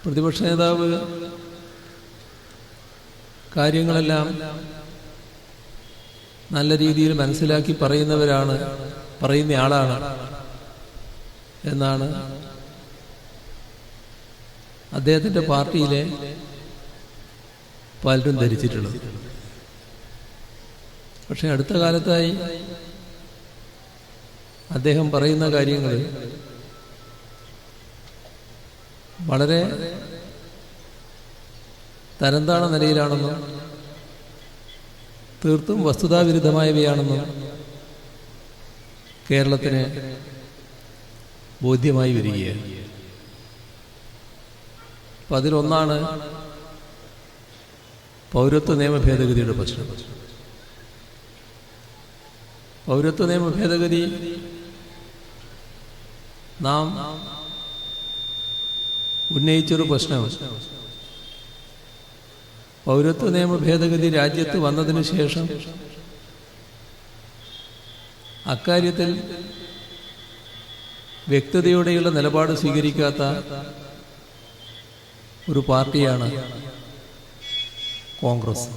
പ്രതിപക്ഷ നേതാവ് കാര്യങ്ങളെല്ലാം നല്ല രീതിയിൽ മനസ്സിലാക്കി പറയുന്നയാളാണ് എന്നാണ് അദ്ദേഹത്തിൻ്റെ പാർട്ടിയിലെ പലരും ധരിച്ചിട്ടുള്ളത്. പക്ഷെ അടുത്ത കാലത്തായി അദ്ദേഹം പറയുന്ന കാര്യങ്ങൾ വളരെ തരംതാണ നിലയിലാണെന്നും തീർത്തും വസ്തുതാവിരുദ്ധമായവയാണെന്നും കേരളത്തിന് ബോധ്യമായി വരികയാണ്. അപ്പം അതിലൊന്നാണ് പൗരത്വ നിയമ ഭേദഗതിയുടെ പ്രശ്നം. പൗരത്വ നിയമ ഭേദഗതി നാം ഉന്നയിച്ചൊരു പ്രശ്നമാണ്. പൗരത്വ നിയമ ഭേദഗതി രാജ്യത്ത് വന്നതിന് ശേഷം അക്കാര്യത്തിൽ വ്യക്തതയോടെയുള്ള നിലപാട് സ്വീകരിക്കാത്ത ഒരു പാർട്ടിയാണ് കോൺഗ്രസ്.